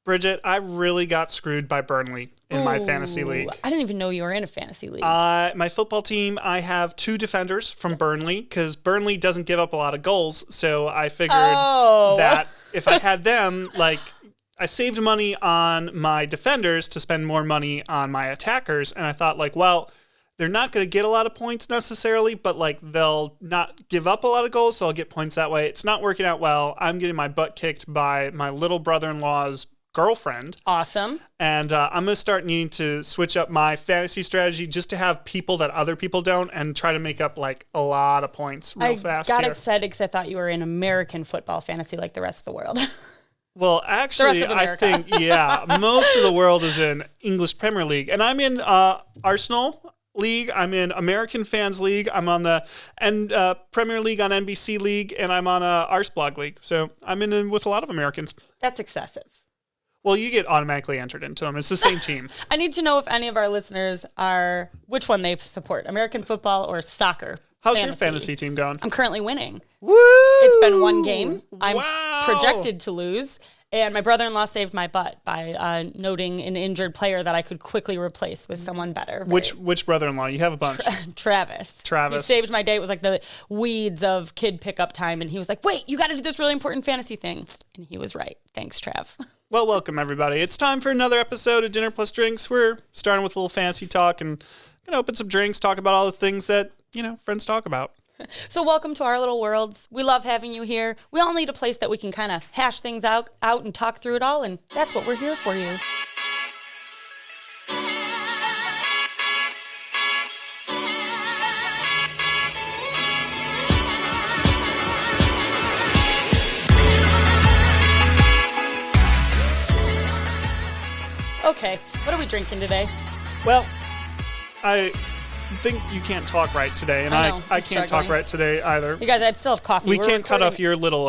Bridget, I really got screwed by Burnley in my fantasy league. I didn't even know you were in a fantasy league. My football team, I have 2 defenders from Burnley because Burnley doesn't give up a lot of goals. So I figured that if I had them, like, I saved money on my defenders to spend more money on my attackers. And I thought, like, well, they're not going to get a lot of points necessarily, but, like, they'll not give up a lot of goals, so I'll get points that way. It's not working out well. I'm getting my butt kicked by my little brother-in-law's girlfriend. Awesome. And I'm going to start needing to switch up my fantasy strategy just to have people that other people don't and try to make up like a lot of points real fast. I got excited because I thought you were in American football fantasy like the rest of the world. Well, actually, I think, most of the world is in English Premier League. And I'm in Arsenal League. I'm in American Fans League. I'm on the Premier League on NBC League. And I'm on Arsblog League. So I'm in with a lot of Americans. That's excessive. Well, you get automatically entered into them. It's the same team. I need to know if any of our listeners are, which one they support, American football or soccer. How's your fantasy team going? I'm currently winning. Woo! It's been 1 game. I'm Wow. projected to lose. And my brother-in-law saved my butt by noting an injured player that I could quickly replace with someone better. Which brother-in-law? You have a bunch. Travis. He saved my day. It was like the weeds of kid pickup time. And he was like, wait, you got to do this really important fantasy thing. And he was right. Thanks, Trav. Well, welcome, everybody. It's time for another episode of Dinner Plus Drinks. We're starting with a little fancy talk and going to open some drinks, talk about all the things that, friends talk about. So welcome to our little worlds. We love having you here. We all need a place that we can kind of hash things out and talk through it all, and that's what we're here for you. Okay, what are we drinking today? Well, I think you can't talk right today, and I can't talk right today either. You guys, I still have coffee. We can't cut off your little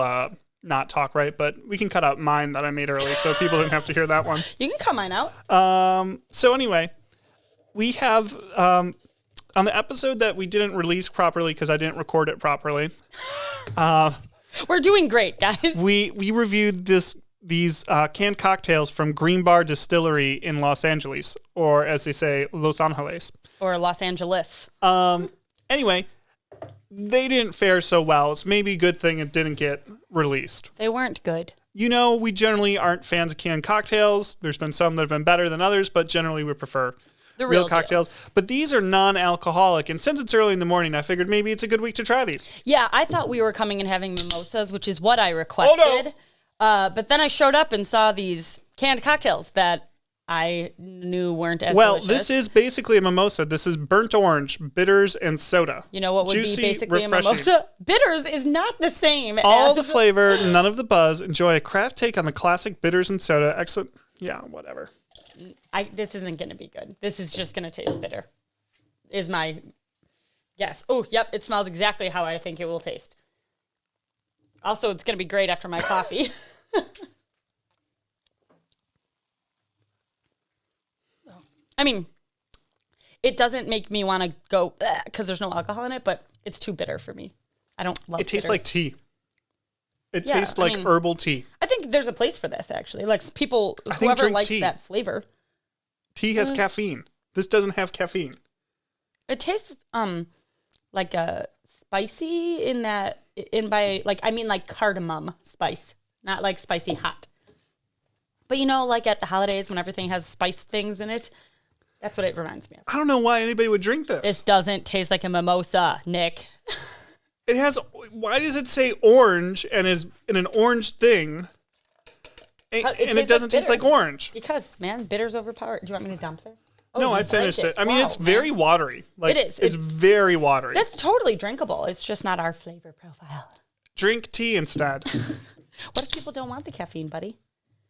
not talk right, but we can cut out mine that I made early so people don't have to hear that one. You can cut mine out. So anyway, we have on the episode that we didn't release properly because I didn't record it properly. We're doing great, guys. We reviewed these canned cocktails from Green Bar Distillery in Los Angeles, or as they say, Los Angeles. Or Los Angeles. Anyway, they didn't fare so well. It's maybe a good thing it didn't get released. They weren't good. We generally aren't fans of canned cocktails. There's been some that have been better than others, but generally we prefer the real cocktails. Deal. But these are non-alcoholic, and since it's early in the morning, I figured maybe it's a good week to try these. Yeah, I thought we were coming and having mimosas, which is what I requested. Oh, no. But then I showed up and saw these canned cocktails that I knew weren't as delicious. delicious. This is basically a mimosa. This is burnt orange, bitters, and soda. You know what would Juicy, be basically refreshing. a mimosa? Bitters is not the same. All the flavor, none of the buzz. Enjoy a craft take on the classic bitters and soda. Excellent. Yeah, whatever. This isn't going to be good. This is just going to taste bitter, is my guess. Oh, yep. It smells exactly how I think it will taste. Also, it's going to be great after my coffee. I mean, it doesn't make me want to go because there's no alcohol in it, but it's too bitter for me. I don't love it. It tastes like tea. It tastes like herbal tea. I think there's a place for this, actually. Like whoever likes that flavor. Tea has caffeine. This doesn't have caffeine. It tastes like a spicy like cardamom spice, not like spicy hot. But like at the holidays when everything has spice things in it, that's what it reminds me of. I don't know why anybody would drink this. It doesn't taste like a mimosa, Nick. It has. Why does it say orange and is in an orange thing? And it doesn't taste like orange. Because, man, bitter's overpowered. Do you want me to dump this? Oh, no, I finished it. I mean, it's very watery. Like, it is. It's very watery. That's totally drinkable. It's just not our flavor profile. Drink tea instead. What if people don't want the caffeine, buddy?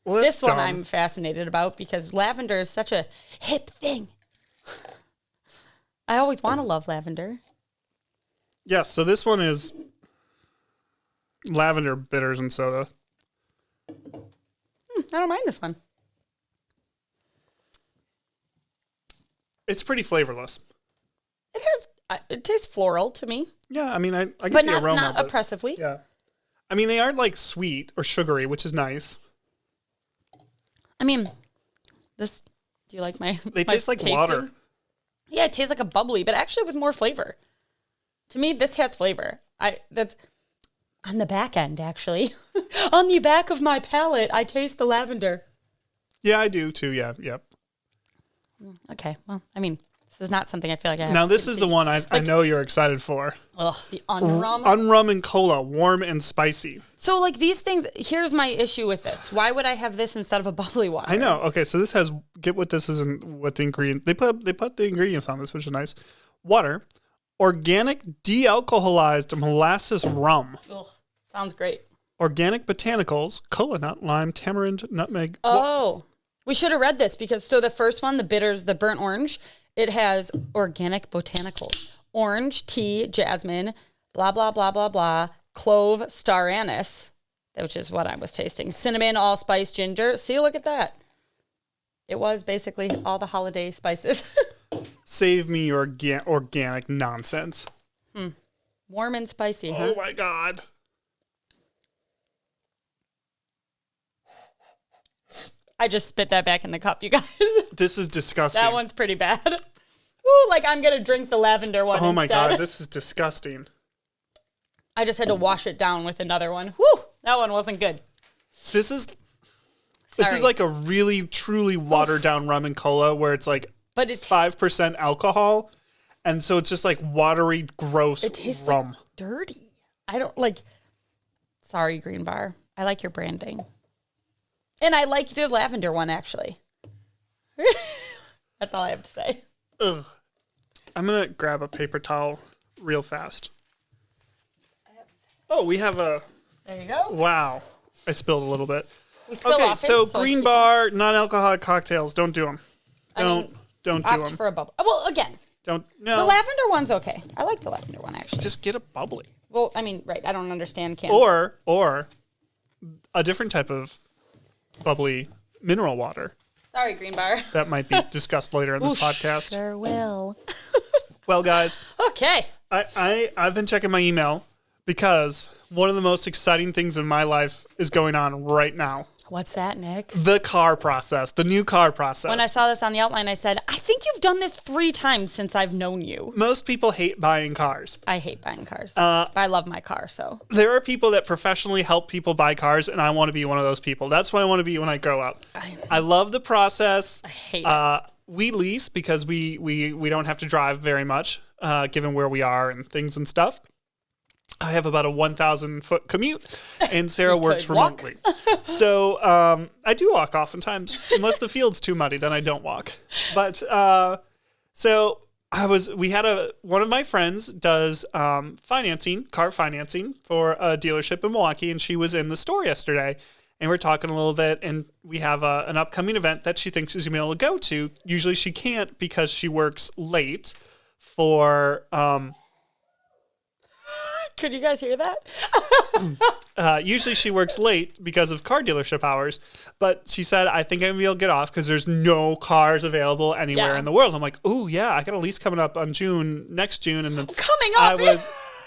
Well, this one I'm fascinated about because lavender is such a hip thing. I always want to love lavender. Yes, so this one is lavender bitters and soda. I don't mind this one. It's pretty flavorless. It tastes floral to me. Yeah, I mean, I get but the aroma. But not oppressively. Yeah. I mean, they aren't like sweet or sugary, which is nice. I mean, this. Do you like my? They taste like water. Yeah, it tastes like a bubbly, but actually with more flavor. To me, this has flavor. That's on the back end, actually. On the back of my palate, I taste the lavender. Yeah, I do too. Yeah, yep. Okay, well, I mean, this is not something I feel like I have Now, to this is the one I know you're excited for. Ugh, the unrum. Unrum and cola, warm and spicy. So, like, these things, here's my issue with this. Why would I have this instead of a bubbly water? I know. Okay, so this has, get what this is and what the ingredient, they put the ingredients on this, which is nice. Water, organic de-alcoholized molasses rum. Ugh, sounds great. Organic botanicals, cola nut, lime, tamarind, nutmeg. Oh, we should have read this because, so the first one, the bitters, the burnt orange, it has organic botanicals. Orange, tea, jasmine, blah, blah, blah, blah, blah. Clove, star anise, which is what I was tasting. Cinnamon, allspice, ginger. See, look at that. It was basically all the holiday spices. Save me your organic nonsense. Warm and spicy, huh? Oh my God. I just spit that back in the cup, you guys. This is disgusting. That one's pretty bad. Ooh, like I'm going to drink the lavender one Oh my instead. God, this is disgusting. I just had to wash it down with another one. Woo, that one wasn't good. This is Sorry. like a really, truly watered down rum and cola where it's like But it 5% alcohol. And so it's just like watery, gross It tastes rum. like dirty. I don't like. Sorry, Green Bar. I like your branding, and I like the lavender one actually. That's all I have to say. Ugh. I'm going to grab a paper towel real fast. Oh, we have a... There you go. Wow. I spilled a little bit. We spill Okay, off so it, Green Bar, non-alcoholic cocktails. Don't do them. Don't do opt them. for a bubble. Well, again, Don't, the no. lavender one's okay. I like the lavender one actually. Just get a bubbly. Well, I mean, right? I don't understand cans. Or a different type of bubbly mineral water. Sorry, Green Bar. That might be discussed later in this podcast. Sure will. Well, guys, Okay. I've been checking my email because one of the most exciting things in my life is going on right now. What's that, Nick? The car process, the new car process. When I saw this on the outline, I said, I think you've done this 3 times since I've known you. Most people hate buying cars. I hate buying cars. But I love my car, so. There are people that professionally help people buy cars, and I want to be one of those people. That's what I want to be when I grow up. I love the process. I hate it. We lease because we don't have to drive very much, given where we are and things and stuff. I have about a 1,000-foot commute, and Sarah works remotely. So I do walk oftentimes, unless the field's too muddy, then I don't walk. But so one of my friends does car financing for a dealership in Milwaukee, and she was in the store yesterday. And we're talking a little bit, and we have an upcoming event that she thinks she's going to be able to go to. Usually she can't because she works late for... Could you guys hear that? usually she works late because of car dealership hours, but she said, I think I'm going to be able to get off because there's no cars available anywhere in the world. I'm like, oh yeah, I got a lease coming up on next June. And then coming up.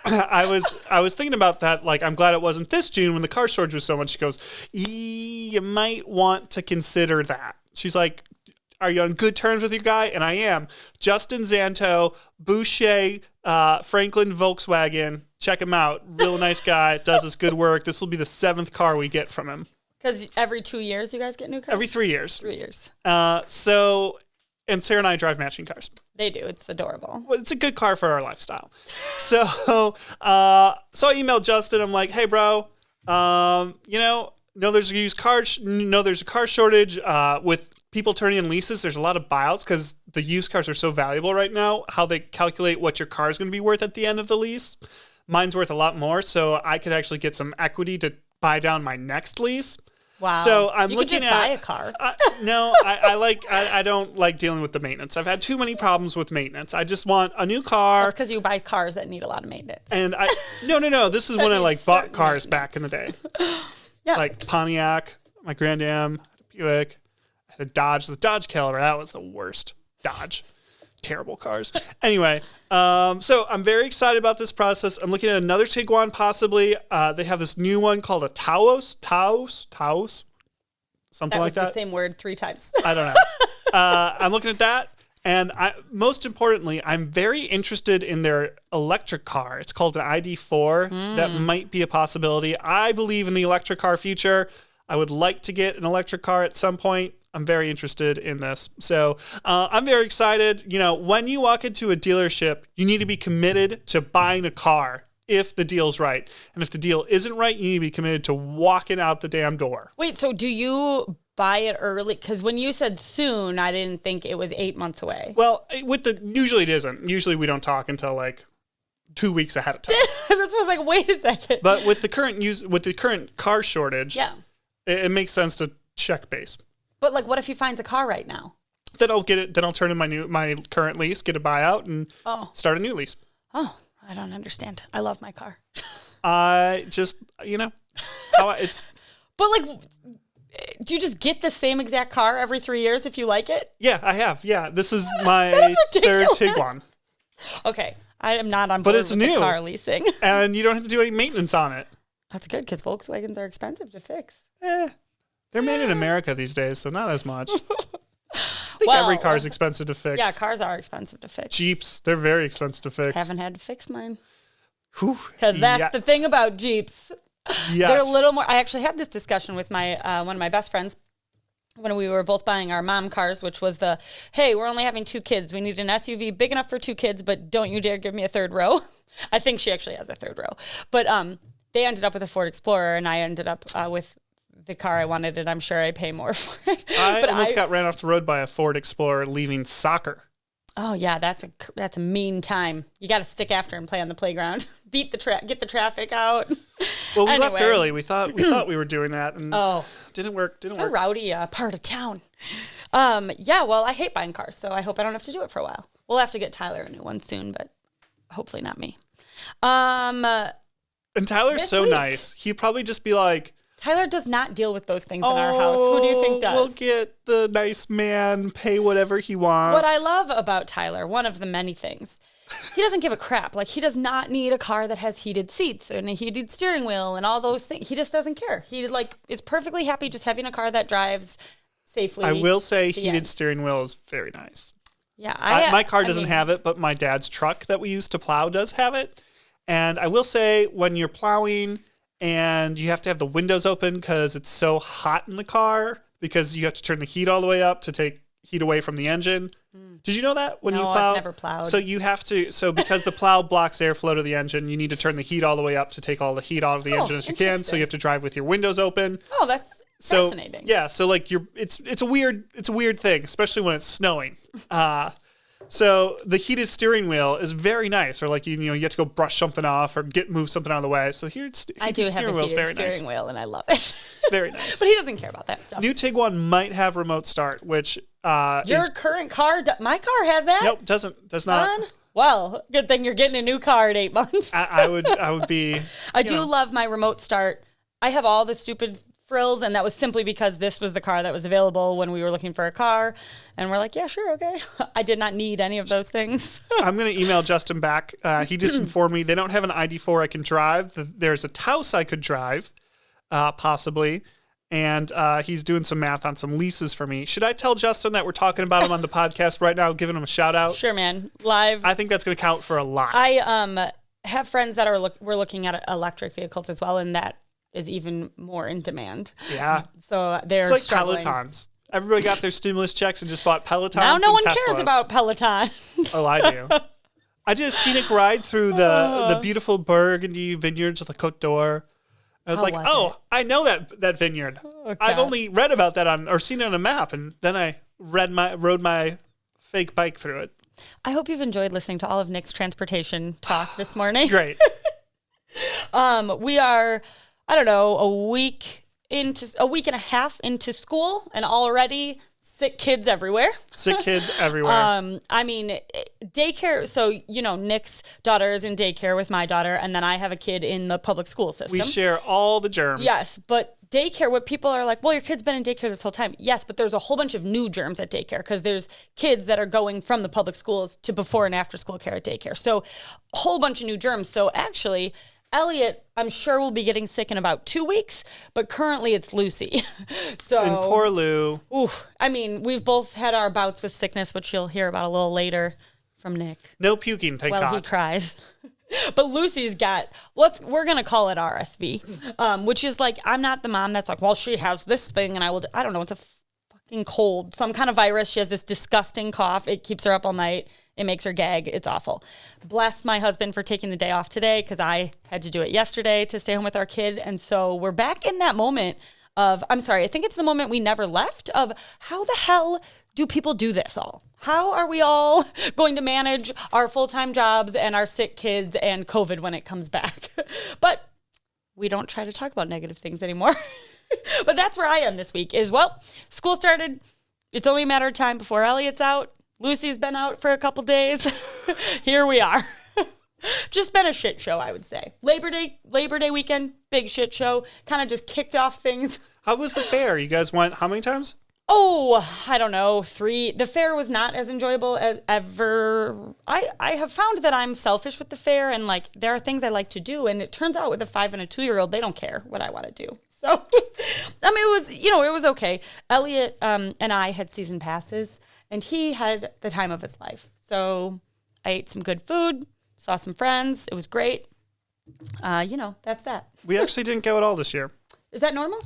I was thinking about that. Like, I'm glad it wasn't this June when the car shortage was so much. She goes, you might want to consider that. She's like, are you on good terms with your guy? And I am. Justin Zanto, Boucher, Franklin Volkswagen. Check him out. Real nice guy. Does his good work. This will be the 7th car we get from him. Because every 2 years you guys get new cars? Every 3 years. 3 years. And Sarah and I drive matching cars. They do. It's adorable. Well, it's a good car for our lifestyle. So I emailed Justin. I'm like, hey, bro, there's a car shortage with people turning in leases. There's a lot of buyouts because the used cars are so valuable right now. How they calculate what your car is going to be worth at the end of the lease. Mine's worth a lot more, so I could actually get some equity to buy down my next lease. Wow. So I'm you looking could just buy a car. I don't like dealing with the maintenance. I've had too many problems with maintenance. I just want a new car. That's because you buy cars that need a lot of maintenance. And no. This is when I bought cars back in the day. Yeah. Like Pontiac, my Grand Am, Buick, I had a Dodge. The Dodge Caliber, that was the worst. Dodge. Terrible cars. Anyway, so I'm very excited about this process. I'm looking at another Tiguan possibly. They have this new one called a Taos. something like that. That was the same word 3 times. I don't know. I'm looking at that. And most importantly, I'm very interested in their electric car. It's called an ID4. That might be a possibility. I believe in the electric car future. I would like to get an electric car at some point. I'm very interested in this. So I'm very excited. You know, when you walk into a dealership, you need to be committed to buying a car if the deal's right. And if the deal isn't right, you need to be committed to walking out the damn door. Wait, so do you buy it early? Because when you said soon, I didn't think it was 8 months away. Well, usually it isn't. Usually we don't talk until like 2 weeks ahead of time. This was like, wait a second. But with the current car shortage, yeah, it makes sense to check base. But like, what if he finds a car right now? Then I'll get it. Then I'll turn in my current lease, get a buyout, and start a new lease. Oh, I don't understand. I love my car. I just, it's. But like, do you just get the same exact car every 3 years if you like it? Yeah, I have. Yeah, this is my third Tiguan. Okay, I am not on board with the car leasing. And you don't have to do any maintenance on it. That's good because Volkswagens are expensive to fix. They're made in America these days, so not as much. I think every car is expensive to fix. Yeah, cars are expensive to fix. Jeeps, they're very expensive to fix. Haven't had to fix mine. Because that's the thing about Jeeps. Yet. They're a little more. I actually had this discussion with my one of my best friends when we were both buying our mom cars, which was hey, we're only having 2 kids. We need an SUV big enough for 2 kids, but don't you dare give me a 3rd row. I think she actually has a 3rd row. But they ended up with a Ford Explorer, and I ended up with the car I wanted, and I'm sure I pay more for it. I almost got ran off the road by a Ford Explorer leaving soccer. Oh yeah, that's a mean time. You got to stick after and play on the playground, get the traffic out. Well, we left early. We thought we were doing that, and didn't work. It's a rowdy part of town. Yeah. Well, I hate buying cars, so I hope I don't have to do it for a while. We'll have to get Tyler a new one soon, but hopefully not me. And Tyler's so nice. He'd probably just be like, Tyler does not deal with those things in our house. Who do you think does? We'll get the nice man, pay whatever he wants. What I love about Tyler, one of the many things, he doesn't give a crap. Like, he does not need a car that has heated seats and a heated steering wheel and all those things. He just doesn't care. He is perfectly happy just having a car that drives safely. I will say heated steering wheel is very nice. Yeah. My car doesn't have it, but my dad's truck that we use to plow does have it. And I will say, when you're plowing and you have to have the windows open because it's so hot in the car, because you have to turn the heat all the way up to take heat away from the engine. Did you know that when you plow? I've never plowed. So you have to, because the plow blocks airflow to the engine, you need to turn the heat all the way up to take all the heat out of the engine as you can. So you have to drive with your windows open. Oh, that's fascinating. Yeah, so like it's a weird thing, especially when it's snowing. So the heated steering wheel is very nice, or like you have to go brush something off or move something out of the way. So heated steering wheel is very nice. I do have a heated steering wheel, and I love it. It's very nice. But he doesn't care about that stuff. New Tiguan might have remote start, which your current car, my car has that. Nope, does not. Well, good thing you're getting a new car in 8 months. I would be. I do love my remote start. I have all the stupid frills, and that was simply because this was the car that was available when we were looking for a car, and we're like, yeah, sure, okay. I did not need any of those things. I'm going to email Justin back. He just informed me they don't have an ID4 I can drive. There's a Taos I could drive, possibly, and he's doing some math on some leases for me. Should I tell Justin that we're talking about him on the podcast right now, giving him a shout out? Sure, man. Live. I think that's going to count for a lot. I have friends that we're looking at electric vehicles as well, and that is even more in demand. Yeah. So they're like struggling. Pelotons. Everybody got their stimulus checks and just bought Pelotons. Now no one Teslas. cares about Pelotons. Oh, I do. I did a scenic ride through the beautiful Burgundy vineyards of the Côte d'Or. I was I know that vineyard. Oh, I've only read about that or seen it on a map, and then I rode my fake bike through it. I hope you've enjoyed listening to all of Nick's transportation talk this morning. It's great. We are, I don't know, a week and a half into school, and already sick kids everywhere. Sick kids everywhere. I mean, daycare. So, Nick's daughter is in daycare with my daughter, and then I have a kid in the public school system. We share all the germs. Yes, but daycare, what people are like, well, your kid's been in daycare this whole time. Yes, but there's a whole bunch of new germs at daycare because there's kids that are going from the public schools to before and after school care at daycare. So a whole bunch of new germs. So actually, Elliot, I'm sure, will be getting sick in about 2 weeks, but currently it's Lucy. So, and poor Lou. Oof. I mean, we've both had our bouts with sickness, which you'll hear about a little later from Nick. No puking, thank God. Well, he tries. But Lucy's got, we're going to call it RSV, which is like, I'm not the mom that's like, well, she has this thing and I don't know, it's a fucking cold, some kind of virus. She has this disgusting cough. It keeps her up all night. It makes her gag. It's awful. Bless my husband for taking the day off today because I had to do it yesterday to stay home with our kid. And so we're back in that moment of, I think it's the moment we never left of how the hell do people do this all? How are we all going to manage our full-time jobs and our sick kids and COVID when it comes back? But we don't try to talk about negative things anymore. But that's where I am this week is, well, school started. It's only a matter of time before Elliot's out. Lucy's been out for a couple days. Here we are. Just been a shit show, I would say. Labor Day weekend, big shit show. Kind of just kicked off things. How was the fair? You guys went how many times? Oh, I don't know, 3. The fair was not as enjoyable as ever. I have found that I'm selfish with the fair, and like there are things I like to do, and it turns out with a 5 and a 2-year-old, they don't care what I want to do. So, I mean, it was okay. Elliot and I had season passes, and he had the time of his life. So I ate some good food, saw some friends. It was great. That's that. We actually didn't go at all this year. Is that normal?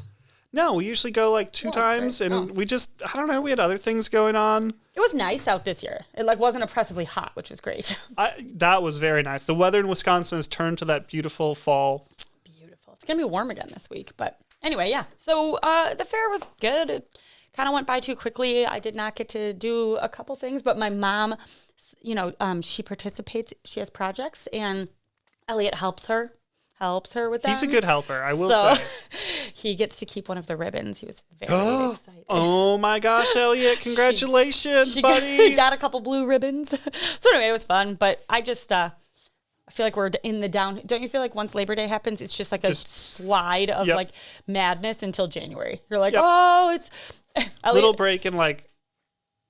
No, we usually go like 2 times, and we just, I don't know, we had other things going on. It was nice out this year. It wasn't oppressively hot, which was great. That was very nice. The weather in Wisconsin has turned to that beautiful fall. Beautiful. It's going to be warm again this week, but anyway, yeah. So the fair was good. It kind of went by too quickly. I did not get to do a couple things, but my mom, she participates. She has projects, and Elliot helps her with that. He's a good helper, I will say. He gets to keep one of the ribbons. He was very excited. Oh my gosh, Elliot, congratulations, buddy. Got a couple blue ribbons. So anyway, it was fun, but I just I feel like we're in the down. Don't you feel like once Labor Day happens, it's just like a slide of like madness until January? You're like, oh, it's Elliot. Little break in like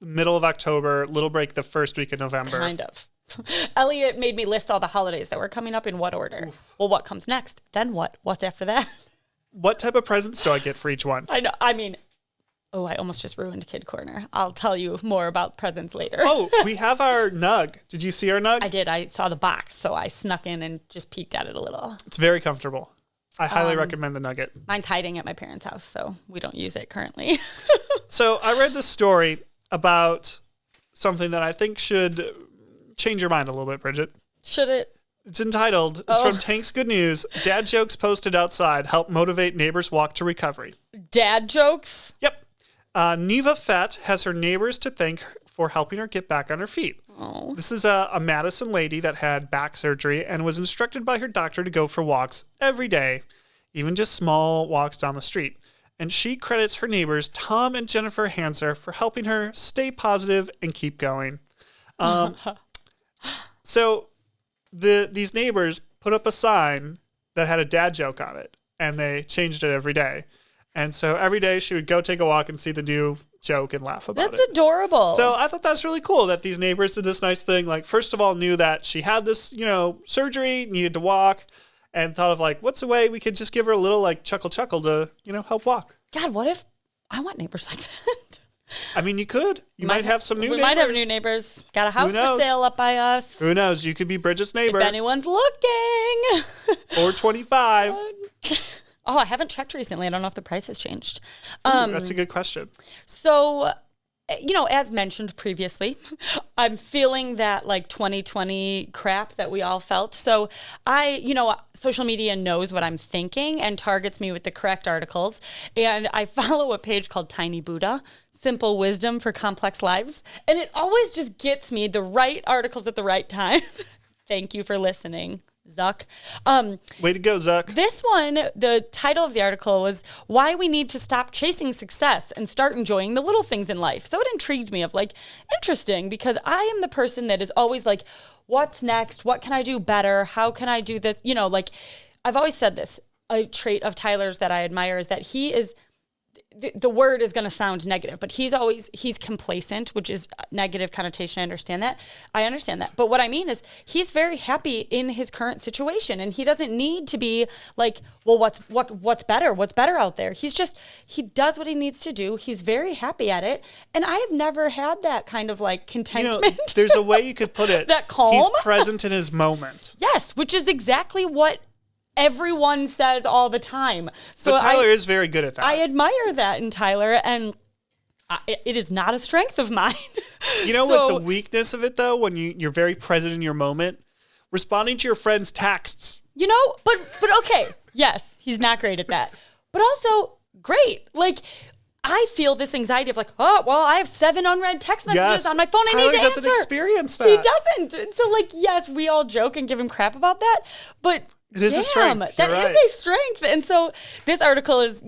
middle of October, little break the first week of November. Kind of. Elliot made me list all the holidays that were coming up in what order. Oof. Well, what comes next? Then what? What's after that? What type of presents do I get for each one? I know. I mean, I almost just ruined Kid Corner. I'll tell you more about presents later. Oh, we have our Nug. Did you see our Nug? I did. I saw the box, so I snuck in and just peeked at it a little. It's very comfortable. I highly recommend the Nugget. Mine's hiding at my parents' house, so we don't use it currently. So I read this story about something that I think should change your mind a little bit, Bridget. Should it? It's entitled, it's from Tank's Good News, Dad Jokes Posted Outside Help Motivate Neighbors Walk to Recovery. Dad jokes? Yep. Neva Fett has her neighbors to thank for helping her get back on her feet. Oh. This is a Madison lady that had back surgery and was instructed by her doctor to go for walks every day, even just small walks down the street. And she credits her neighbors, Tom and Jennifer Hanser, for helping her stay positive and keep going. So these neighbors put up a sign that had a dad joke on it, and they changed it every day. And so every day she would go take a walk and see the new joke and laugh about it. That's adorable. So I thought that's really cool that these neighbors did this nice thing. Like, first of all, knew that she had this, surgery, needed to walk, and thought of like, what's a way we could just give her a little like chuckle to, help walk. God, what if I want neighbors like that? I mean, you could. You might have some new neighbors. We might have new neighbors. Got a house for sale up by us. Who knows? You could be Bridget's neighbor. If anyone's looking. Or 25. I haven't checked recently. I don't know if the price has changed. That's a good question. So, as mentioned previously, I'm feeling that like 2020 crap that we all felt. So social media knows what I'm thinking and targets me with the correct articles. And I follow a page called Tiny Buddha, Simple Wisdom for Complex Lives. And it always just gets me the right articles at the right time. Thank you for listening, Zuck. Way to go, Zuck. This one, the title of the article was Why We Need to Stop Chasing Success and Start Enjoying the Little Things in Life. So it intrigued me of like, interesting, because I am the person that is always like, what's next? What can I do better? How can I do this? I've always said this, a trait of Tyler's that I admire is that he is the word is going to sound negative, but he's complacent, which is a negative connotation. I understand that. But what I mean is he's very happy in his current situation, and he doesn't need to be like, well, what's better? What's better out there? He does what he needs to do. He's very happy at it. And I have never had that kind of like contentment. There's a way you could put it. That calm. He's present in his moment. Yes, which is exactly what everyone says all the time. So Tyler is very good at that. I admire that in Tyler, and it is not a strength of mine. You know what's a weakness of it, though, when you're very present in your moment? Responding to your friends' texts. You know, but okay. Yes, he's not great at that. But also, great. Like, I feel this anxiety of like, oh, well, I have 7 unread text messages on my phone. I need to answer. Tyler doesn't experience that. He doesn't. So, like, yes, we all joke and give him crap about that, but it is a strength. That is a strength. And so this article is,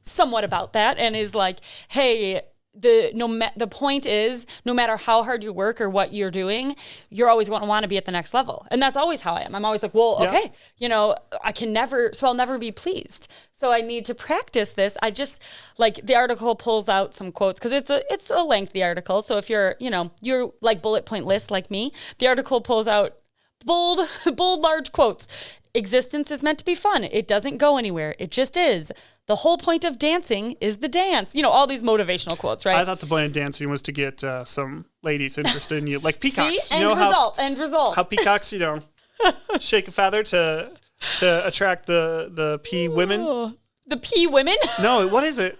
somewhat about that, and is like, hey, the point is, no matter how hard you work or what you're doing, you're always going to want to be at the next level. And that's always how I am. I'm always like, well, okay, I'll never be pleased. So I need to practice this. I just, like, the article pulls out some quotes because it's a lengthy article. So if you're like bullet point list like me, the article pulls out bold, large quotes. Existence is meant to be fun. It doesn't go anywhere. It just is. The whole point of dancing is the dance. All these motivational quotes, right? I thought the point of dancing was to get some ladies interested in you, like peacocks. See? End result. How peacocks, shake a feather to attract the pea women. The pea women? No, what is it?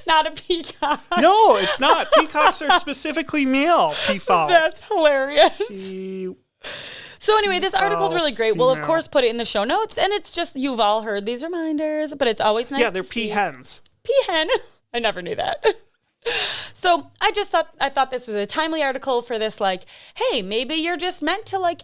Not a peacock. No, it's not. Peacocks are specifically male. Peafowl. That's hilarious. So anyway, this article is really great. We'll, of course, put it in the show notes. And it's just, you've all heard these reminders, but it's always nice. Yeah, they're peahens. Peahen. I never knew that. So I thought this was a timely article for this, like, hey, maybe you're just meant to, like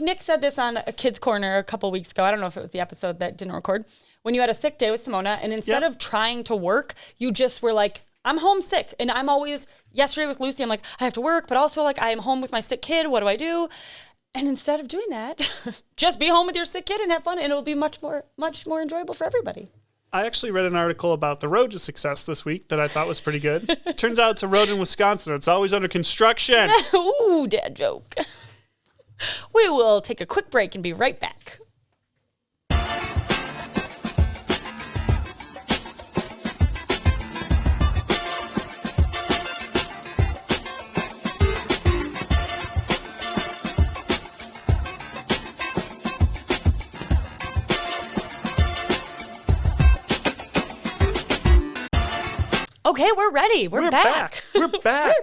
Nick said this on a Kids Corner a couple weeks ago. I don't know if it was the episode that didn't record. When you had a sick day with Simona, and instead of trying to work, you just were like, I'm homesick. And I'm always, yesterday with Lucy, I'm like, I have to work, but also, like, I am home with my sick kid. What do I do? And instead of doing that, just be home with your sick kid and have fun, and it'll be much more enjoyable for everybody. I actually read an article about the road to success this week that I thought was pretty good. Turns out it's a road in Wisconsin. It's always under construction. Ooh, dad joke. We will take a quick break and be right back. Okay, we're ready. We're back. We're back.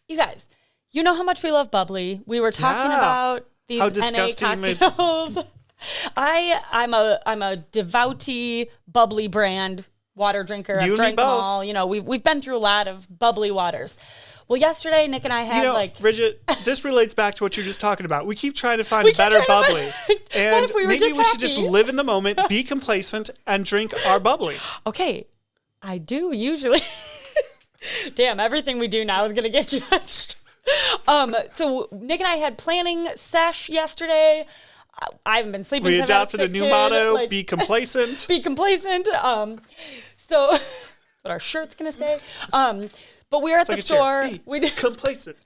You guys, you know how much we love bubbly. We were talking about these NA cocktails. I'm a devotee bubbly brand water drinker. I've drank them all. We've been through a lot of bubbly waters. Well, yesterday Nick and I had Bridget, this relates back to what you're just talking about. We keep trying to find better bubbly. And what if we were maybe just we should just live in the moment, be complacent, and drink our bubbly. Okay. I do usually. Damn, everything we do now is going to get judged. So Nick and I had planning sesh yesterday. I haven't been sleeping. We adopted a new motto, be complacent. Be complacent. So that's what our shirt's going to say. But we were at the store. Be complacent.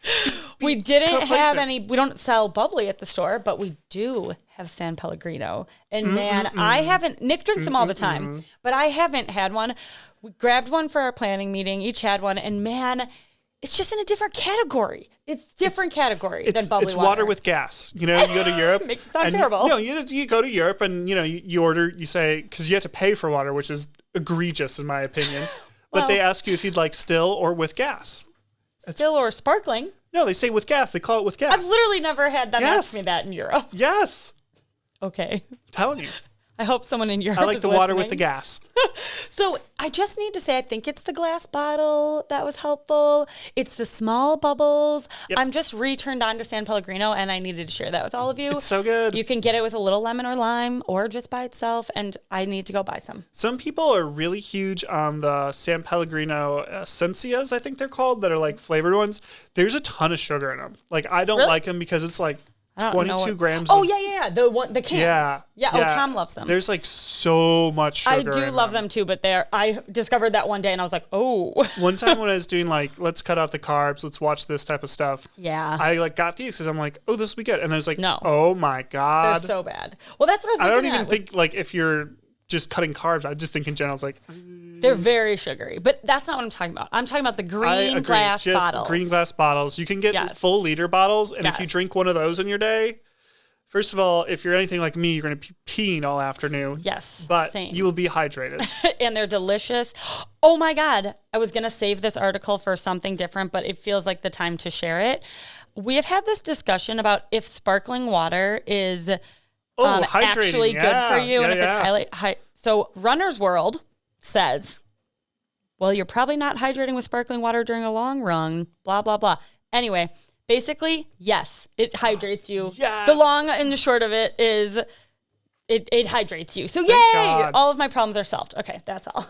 We didn't have any. We don't sell bubbly at the store, but we do have San Pellegrino. And man, I haven't. Nick drinks them all the time, but I haven't had one. We grabbed one for our planning meeting. Each had one, and man, it's just in a different category. It's different category than bubbly water. It's water with gas. You go to Europe. Makes it sound terrible. You go to Europe and you order. You say because you have to pay for water, which is egregious in my opinion. But they ask you if you'd like still or with gas. Still or sparkling? No, they say with gas. They call it with gas. I've literally never had them ask me that in Europe. Yes. Okay. I'm telling you. I hope someone in Europe I like is the water listening. with the gas. So I just need to say, I think it's the glass bottle that was helpful. It's the small bubbles. Yep. I'm just returned on to San Pellegrino, and I needed to share that with all of you. It's so good. You can get it with a little lemon or lime or just by itself, and I need to go buy some. Some people are really huge on the San Pellegrino Essenzias, I think they're called, that are like flavored ones. There's a ton of sugar in them. Like, I don't like them because it's like, 22 grams. Oh, yeah. The cans. Yeah. Oh, Tom loves them. There's like so much sugar. I do love them too, but I discovered that one day and I was like, oh. One time when I was doing like, let's cut out the carbs, let's watch this type of stuff. Yeah. I like got these because I'm like, oh, this will be good. And there's like, no. Oh my God. They're so bad. Well, that's what I was thinking. I don't even think like if you're just cutting carbs, I just think in general, it's like. They're very sugary, but that's not what I'm talking about. I'm talking about the green glass bottles. Green glass bottles. You can get full liter bottles, and if you drink one of those in your day, first of all, if you're anything like me, you're going to be peeing all afternoon. Yes, but same. You will be hydrated. And they're delicious. Oh my God. I was going to save this article for something different, but it feels like the time to share it. We have had this discussion about if sparkling water is actually good for you, and if it's so Runner's World says, well, you're probably not hydrating with sparkling water during a long run, blah, blah, blah. Anyway, basically, yes, it hydrates you. Yes. The long and the short of it is it hydrates you. So yay, all of my problems are solved. Okay, that's all.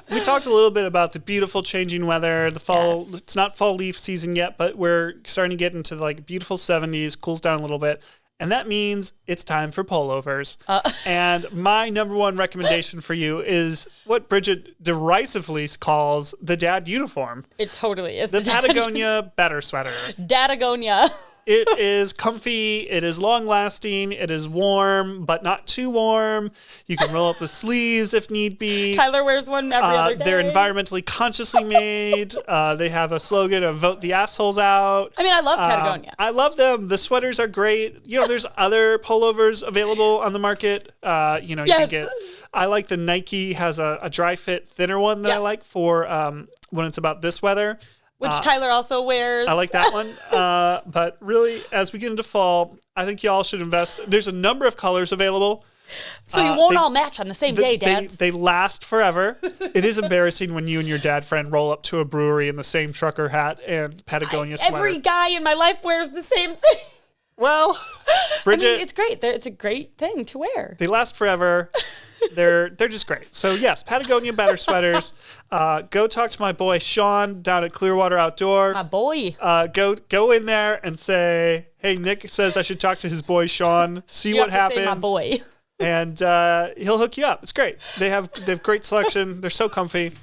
We talked a little bit about the beautiful changing weather, the fall. Yes. It's not fall leaf season yet, but we're starting to get into like beautiful 70s, cools down a little bit. And that means it's time for pullovers. And my number one recommendation for you is what Bridget derisively calls the dad uniform. It totally is. The Patagonia Better Sweater. Dadagonia. It is comfy. It is long-lasting. It is warm, but not too warm. You can roll up the sleeves if need be. Tyler wears one every other day. They're environmentally consciously made. They have a slogan of "Vote the assholes out." I mean, I love Patagonia. I love them. The sweaters are great. You know, there's other pullovers available on the market. You can get. I like the Nike has a dry fit thinner one that I like for when it's about this weather. Which Tyler also wears. I like that one. But really, as we get into fall, I think y'all should invest. There's a number of colors available. So you won't all match on the same day, Dad. They last forever. It is embarrassing when you and your dad friend roll up to a brewery in the same trucker hat and Patagonia sweater. Every guy in my life wears the same thing. Well, Bridget. I mean, it's great. It's a great thing to wear. They last forever. They're just great. So yes, Patagonia Better Sweaters. Go talk to my boy Sean down at Clearwater Outdoor. My boy. Go in there and say, hey, Nick says I should talk to his boy Sean. See what happens. My boy. And he'll hook you up. It's great. They have great selection. They're so comfy.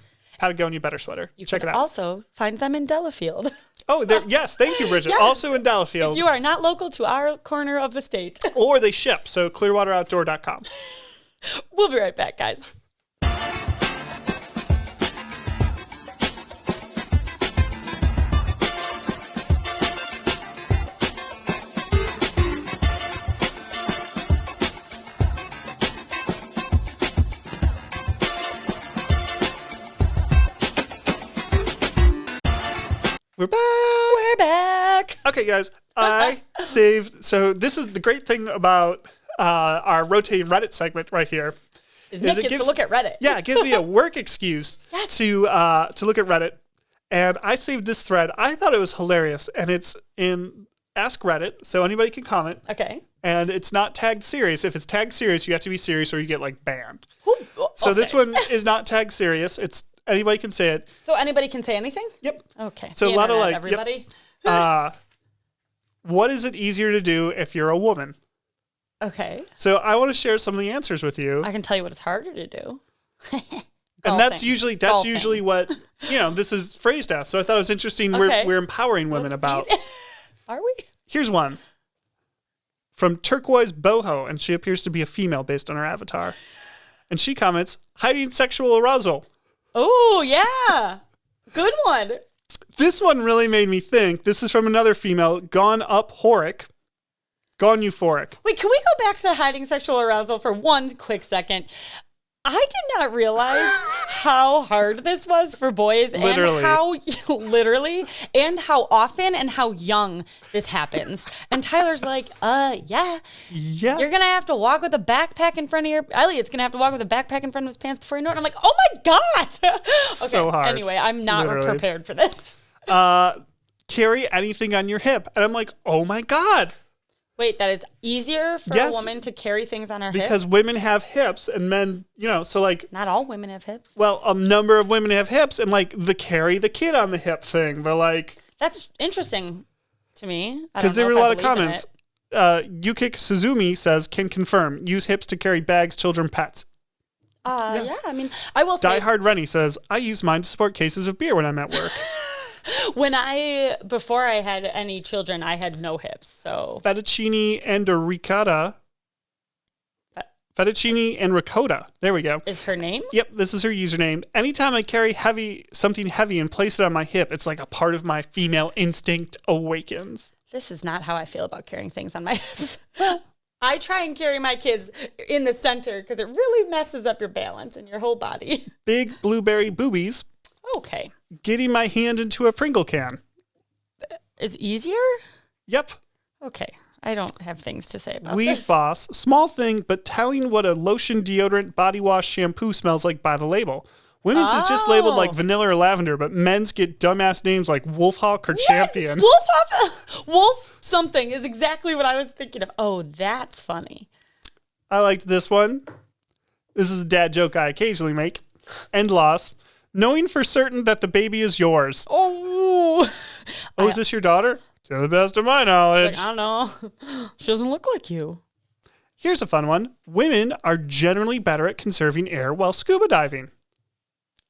Patagonia Better Sweater. Check it out. Also find them in Delafield. Oh, yes. Thank you, Bridget. Yes. Also in Delafield. If you are not local to our corner of the state. Or they ship. So clearwateroutdoor.com. We'll be right back, guys. We're back. We're back. Okay, guys. I saved. So this is the great thing about our rotating Reddit segment right here. Nick gets to look at Reddit. Yeah, it gives me a work excuse to look at Reddit. And I saved this thread. I thought it was hilarious. And it's in Ask Reddit, so anybody can comment. Okay. And it's not tagged serious. If it's tagged serious, you have to be serious or you get like banned. Ooh, so this one is not tagged serious. It's anybody can say it. So anybody can say anything? Yep. Okay. So a lot of like everybody. Yep. What is it easier to do if you're a woman? Okay. So I want to share some of the answers with you. I can tell you what it's harder to do. And that's usually what, this is phrased as. So I thought it was interesting. Okay. We're empowering women about. Are we? Here's one from Turquoise Boho, and she appears to be a female based on her avatar. And she comments, hiding sexual arousal. Oh, yeah. Good one. This one really made me think. This is from another female, Gone Euphoric. Wait, can we go back to the hiding sexual arousal for one quick second? I did not realize how hard this was for boys literally. And how often and how young this happens. And Tyler's like, yeah. You're going to have to walk with a backpack in front of your... Elliot's going to have to walk with a backpack in front of his pants before you know it. I'm like, oh my God. Okay, so hard. Anyway, I'm not prepared for this. Carry anything on your hip. And I'm like, oh my God. Wait, that it's easier for a woman to carry things on her hips? Because women have hips and men, so like... Not all women have hips. Well, a number of women have hips and like the carry the kid on the hip thing. They're like... That's interesting to me. Because there were a lot of comments. Yukik Suzumi says, can confirm, use hips to carry bags, children, pets. Yes. Yeah, I mean, I will say. Die Hard Rennie says, I use mine to support cases of beer when I'm at work. Before I had any children, I had no hips, so. Fettuccine and ricotta. Fettuccine and ricotta. There we go. Is her name? Yep, this is her username. Anytime I carry something heavy and place it on my hip, it's like a part of my female instinct awakens. This is not how I feel about carrying things on my hips. I try and carry my kids in the center because it really messes up your balance and your whole body. Big blueberry boobies. Okay. Getting my hand into a Pringle can. Is easier? Yep. Okay. I don't have things to say about Weave this. Boss. Small thing, but telling what a lotion, deodorant, body wash, shampoo smells like by the label. Women's is just labeled like vanilla or lavender, but men's get dumbass names like Wolf Hawk or Champion. Wolf something is exactly what I was thinking of. Oh, that's funny. I liked this one. This is a dad joke I occasionally make. End loss. Knowing for certain that the baby is yours. Oh. Is this your daughter? To the best of my knowledge. I don't know. She doesn't look like you. Here's a fun one. Women are generally better at conserving air while scuba diving.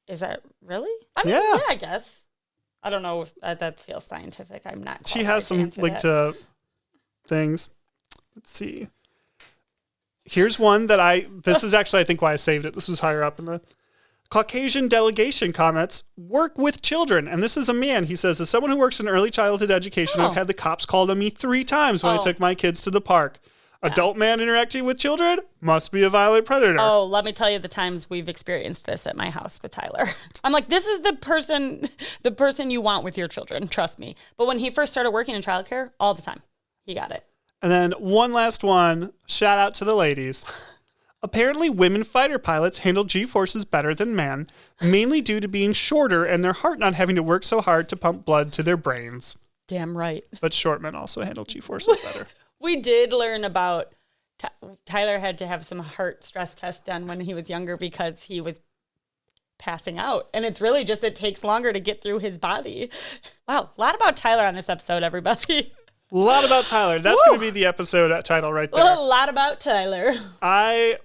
Is that really? I mean, yeah, I guess. I don't know if that feels scientific. I'm not. She has some linked to things. Let's see. Here's one that this is actually, I think, why I saved it. This was higher up in the Caucasian delegation comments, work with children. And this is a man. He says, as someone who works in early childhood education, I've had the cops called on me 3 times when I took my kids to the park. Adult man interacting with children must be a violent predator. Oh, let me tell you the times we've experienced this at my house with Tyler. I'm like, this is the person you want with your children. Trust me. But when he first started working in childcare, all the time, he got it. And then one last one. Shout out to the ladies. Apparently, women fighter pilots handle G-forces better than men, mainly due to being shorter and their heart not having to work so hard to pump blood to their brains. Damn right. But short men also handle G-forces better. We did learn about Tyler had to have some heart stress tests done when he was younger because he was passing out. And it's really just it takes longer to get through his body. Wow, a lot about Tyler on this episode, everybody. A lot about Tyler. That's going to be the episode title right there. A lot about Tyler. I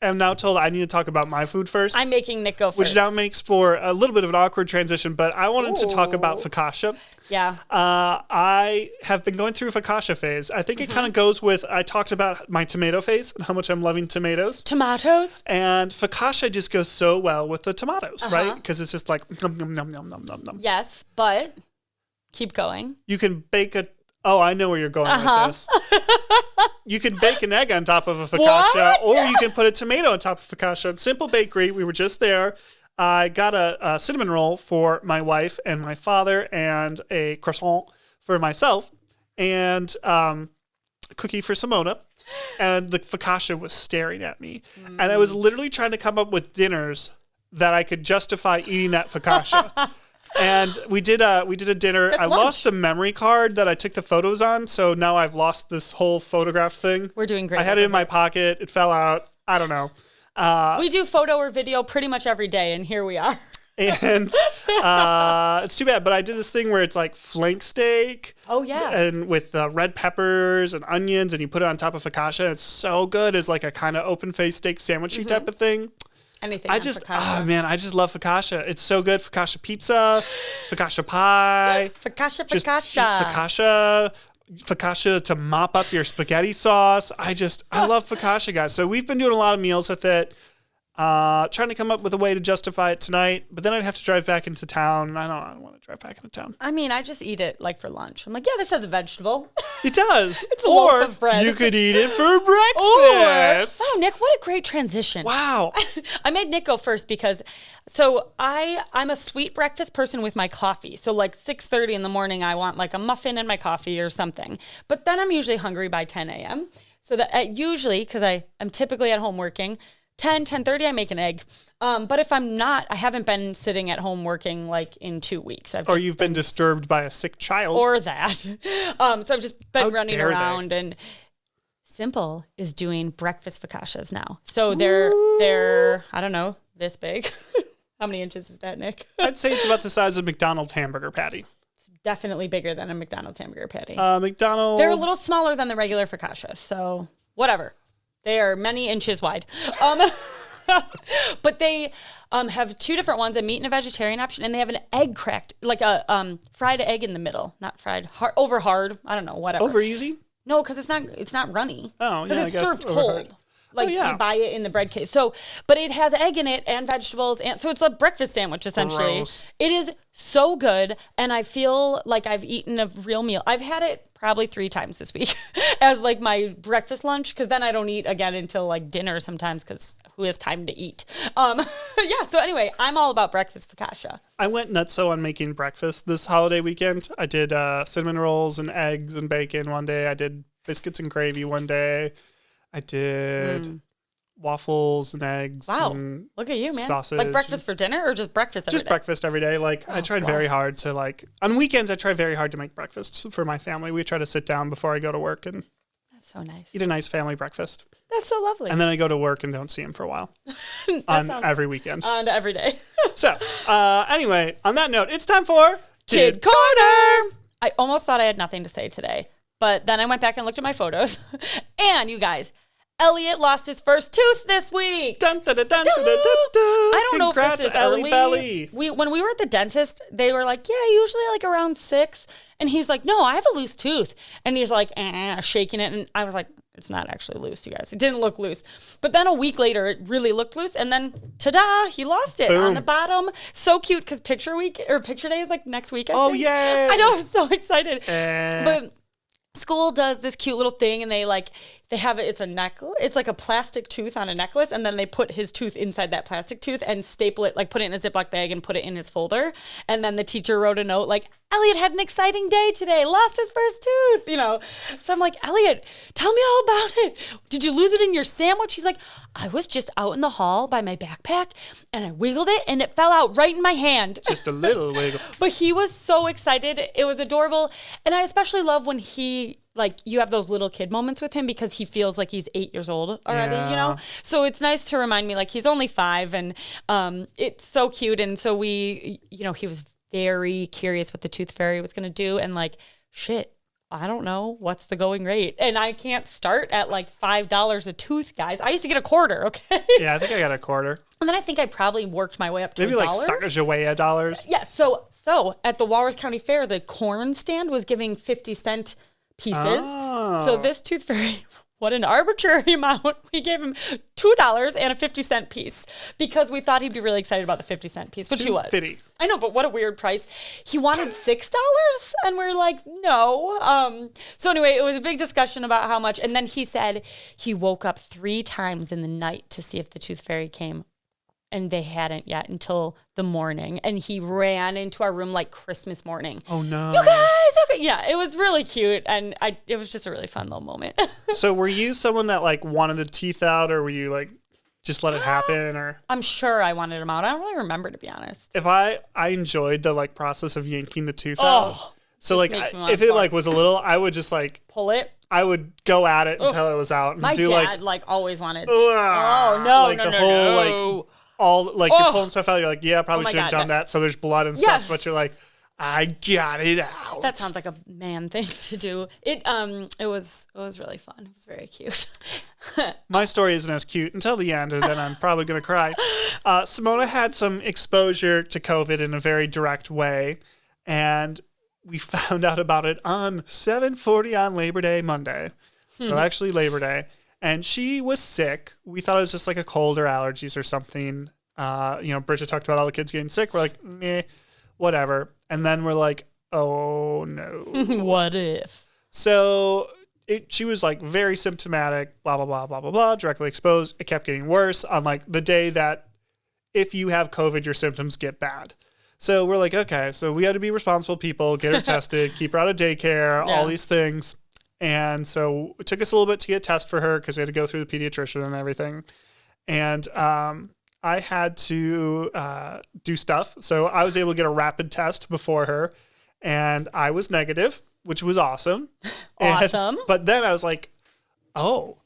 am now told I need to talk about my food first. I'm making Nick go first. Which now makes for a little bit of an awkward transition, but I wanted to talk about focaccia. Yeah. I have been going through a focaccia phase. I think it kind of goes with, I talked about my tomato phase and how much I'm loving tomatoes. Tomatoes? And focaccia just goes so well with the tomatoes, right? Because it's just like, nom, nom, nom, nom, nom, nom, nom. Yes, but keep going. You can bake I know where you're going with this. You can bake an egg on top of a focaccia, or you can put a tomato on top of focaccia. At Simple Bakery, we were just there. I got a cinnamon roll for my wife and my father, and a croissant for myself, and a cookie for Simona. And the focaccia was staring at me. And I was literally trying to come up with dinners that I could justify eating that focaccia. And we did a dinner. I lost the memory card that I took the photos on, so now I've lost this whole photograph thing. We're doing great. I had it in my pocket. It fell out. I don't know. We do photo or video pretty much every day, and here we are. And it's too bad, but I did this thing where it's like flank steak. Oh, yeah. And with red peppers and onions, and you put it on top of focaccia. It's so good as like a kind of open-faced steak sandwichy type of thing. Anything I just love focaccia. It's so good. Focaccia pizza, focaccia pie. Focaccia to mop up your spaghetti sauce. I love focaccia, guys. So we've been doing a lot of meals with it. Trying to come up with a way to justify it tonight, but then I'd have to drive back into town, and I don't want to drive back into town. I mean, I just eat it like for lunch. I'm like, yeah, this has a vegetable. It does. It's a loaf of bread. You could eat it for breakfast. Wow, Nick, what a great transition. Wow. I made Nick go first because, I'm a sweet breakfast person with my coffee. So like 6:30 in the morning, I want like a muffin and my coffee or something. But then I'm usually hungry by 10 a.m. So that usually, because I'm typically at home working, 10:30, I make an egg. But if I'm not, I haven't been sitting at home working like in 2 weeks. Or you've been disturbed by a sick child. Or that. So I've just been running around. And Simple is doing breakfast focaccias now. So they're I don't know, this big. How many inches is that, Nick? I'd say it's about the size of McDonald's hamburger patty. definitely bigger than a McDonald's hamburger patty. McDonald's. They're a little smaller than the regular focaccia, so whatever. They are many inches wide. But they have two different ones, a meat and a vegetarian option, and they have an egg cracked, like a fried egg in the middle. Not fried, over hard. I don't know, whatever. Over easy? No, because it's not runny. Oh, yeah, because it's served cold. Like yeah. you buy it in the bread case. So, but it has egg in it and vegetables, and so it's a breakfast sandwich essentially. Gross. It is so good, and I feel like I've eaten a real meal. I've had it probably 3 times this week as like my breakfast lunch, because then I don't eat again until like dinner sometimes, because who has time to eat? Yeah. So anyway, I'm all about breakfast focaccia. I went nutso on making breakfast this holiday weekend. I did cinnamon rolls and eggs and bacon one day. I did biscuits and gravy one day. I did waffles and eggs. Wow. And look at you, man. Sausage. Like breakfast for dinner or just breakfast every just day? breakfast every day. Like I tried very hard to on weekends, I try very hard to make breakfast for my family. We try to sit down before I go to work and That's so nice. eat a nice family breakfast. That's so lovely. And then I go to work and don't see him for a while on every weekend. On every day. So anyway, on that note, it's time for Kid Corner. I almost thought I had nothing to say today, but then I went back and looked at my photos. And you guys, Elliot lost his first tooth this week. Dun, dun, dun, dun, dun, dun, dun, dun. I don't know if Congrats, this is Ellie early. Belly. When we were at the dentist, they were like, yeah, usually like around 6. And he's like, no, I have a loose tooth. And he's like, shaking it. And I was like, it's not actually loose, you guys. It didn't look loose. But then a week later, it really looked loose. And then, ta-da, he lost it on the bottom. So cute, because picture day is like next week, I think. Yay. I know, I'm so excited. But school does this cute little thing, and they have it. It's a necklace. It's like a plastic tooth on a necklace, and then they put his tooth inside that plastic tooth and staple it, like put it in a Ziploc bag and put it in his folder. And then the teacher wrote a note like, Elliot had an exciting day today, lost his first tooth, So I'm like, Elliot, tell me all about it. Did you lose it in your sandwich? He's like, I was just out in the hall by my backpack, and I wiggled it, and it fell out right in my hand. Just a little wiggle. But he was so excited. It was adorable. And I especially love when you have those little kid moments with him, because he feels like he's 8 years old already, So it's nice to remind me, like, he's only 5, and it's so cute. And so he was very curious what the tooth fairy was going to do. And like, shit, I don't know. What's the going rate? And I can't start at like $5 a tooth, guys. I used to get a quarter, okay? Yeah, I think I got a quarter. And then I think I probably worked my way up to maybe $1. Maybe like Sacagawea. Yeah, so at the Walworth County Fair, the corn stand was giving 50-cent pieces. Oh. So this tooth fairy, what an arbitrary amount. We gave him $2 and a 50-cent piece, because we thought he'd be really excited about the 50-cent piece, which he was. $2.50. I know, but what a weird price. He wanted $6, and we're like, no. So anyway, it was a big discussion about how much. And then he said he woke up 3 times in the night to see if the tooth fairy came. And they hadn't yet until the morning. And he ran into our room like Christmas morning. Oh, no. You guys, okay. Yeah, it was really cute. And it was just a really fun little moment. So were you someone that like wanted the teeth out, or were you like, just let it happen? Or I'm sure I wanted them out. I don't really remember, to be honest. If I enjoyed the like process of yanking the tooth out. So like if it like was a little, I would just like pull it. I would go at it until it was out. And My do dad like always wanted. Oh no, like no, the no, whole no. Like all like you're pulling stuff out. You're like, yeah, probably should have done that. So there's blood and stuff, but you're like, I got it out. That sounds like a man thing to do. It was really fun. It was very cute. My story isn't as cute until the end, and then I'm probably gonna cry. Simona had some exposure to COVID in a very direct way, and we found out about it on 7:40 on Labor Day Monday. So actually Labor Day. And she was sick. We thought it was just like a cold or allergies or something. Bridget talked about all the kids getting sick. We're like, meh, whatever. And then we're like, oh no. What if? So she was like very symptomatic, blah, blah, blah, blah, blah, blah, directly exposed. It kept getting worse on like the day that if you have COVID, your symptoms get bad. So we're like, okay, so we had to be responsible people, get her tested, keep her out of daycare, all these things. And so it took us a little bit to get a test for her, because we had to go through the pediatrician and everything. And I had to do stuff. So I was able to get a rapid test before her, and I was negative, which was awesome. Awesome. But then I was like, oh,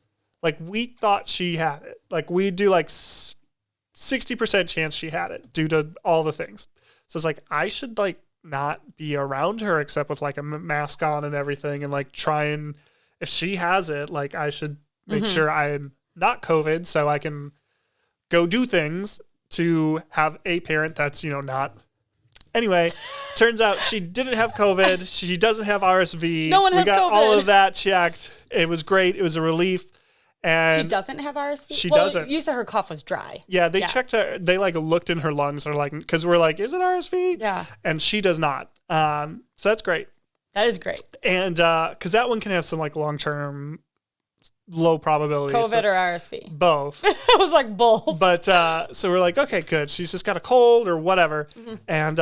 like we thought she had it. Like we do like 60% chance she had it due to all the things. So it's like, I should like not be around her except with like a mask on and everything, and like try and, if she has it, like I should make sure I'm not COVID so I can go do things to have a parent that's, not. Anyway, turns out she didn't have COVID. She doesn't have RSV. No one has We got COVID. all of that checked. It was great. It was a relief. And she doesn't have RSV? She doesn't. You said her cough was dry. Yeah, they checked her. They like looked in her lungs or like, because we're like, is it RSV? Yeah. And she does not. So that's great. That is great. And because that one can have some like long-term low probability. COVID or RSV? Both. I was like, both. But so we're like, okay, good. She's just got a cold or whatever. And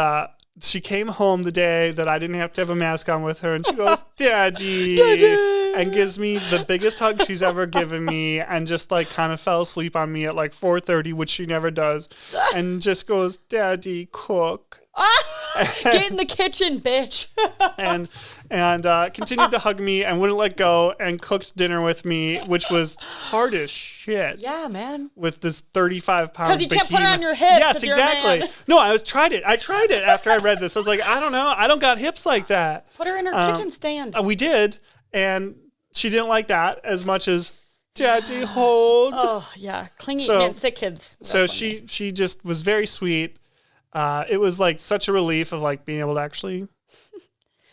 she came home the day that I didn't have to have a mask on with her, and she goes, Daddy, Daddy, and gives me the biggest hug she's ever given me, and just like kind of fell asleep on me at like 4:30, which she never does, and just goes, Daddy, cook. Get in the kitchen, bitch. and continued to hug me and wouldn't let go, and cooked dinner with me, which was hard as shit. Yeah, man. With this 35-pound because you can't put her on your hips. Yes, exactly. No, I tried it after I read this. I was like, I don't know, I don't got hips like that. Put her in her kitchen stand. We did, and she didn't like that as much as Daddy hold. Oh yeah, clingy man, sick kids. So she just was very sweet. It was like such a relief of like being able to actually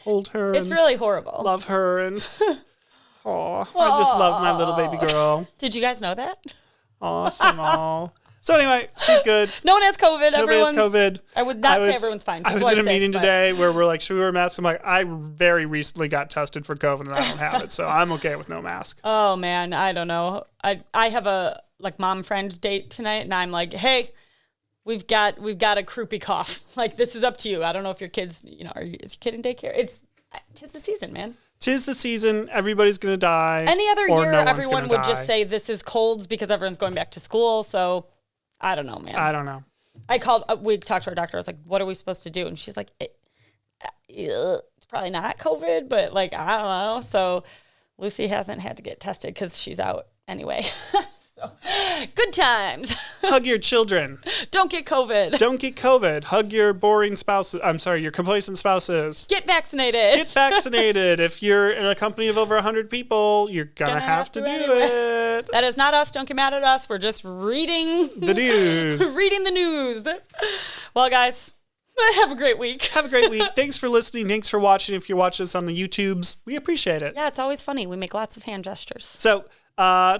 hold her. It's really horrible. Love her, and I just love my little baby girl. Did you guys know that? Awesome. So anyway, she's good. No one has COVID. Nobody has COVID. I would not say everyone's fine. I was in a meeting today where we're like, should we wear masks? I'm like, I very recently got tested for COVID and I don't have it, so I'm okay with no mask. Oh man, I don't know. I have a like mom friend date tonight, and I'm like, hey, we've got a croupy cough. Like, this is up to you. I don't know if your kids, is your kid in daycare? Tis the season, man. 'Tis the season. Everybody's gonna die. Any other year, no everyone would just say this is colds because everyone's going back to school. So I don't know, man. I don't know. We talked to our doctor. I was like, what are we supposed to do? And she's like, it's probably not COVID, but like, I don't know. So Lucy hasn't had to get tested because she's out anyway. So good times. Hug your children. Don't get COVID. Don't get COVID. Hug your boring spouses. I'm sorry, your complacent spouses. Get vaccinated. Get vaccinated. If you're in a company of over 100 people, you're gonna have to do it. That is not us. Don't get mad at us. We're just reading the news. Reading the news. Well, guys, have a great week. Have a great week. Thanks for listening. Thanks for watching. If you're watching us on the YouTubes, we appreciate it. Yeah, it's always funny. We make lots of hand gestures. So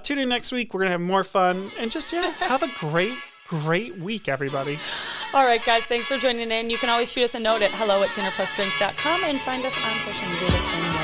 tune in next week. We're going to have more fun. And just, have a great week, everybody. All right, guys. Thanks for joining in. You can always shoot us a note at hello@dinnerplusdrinks.com and find us on social media the same.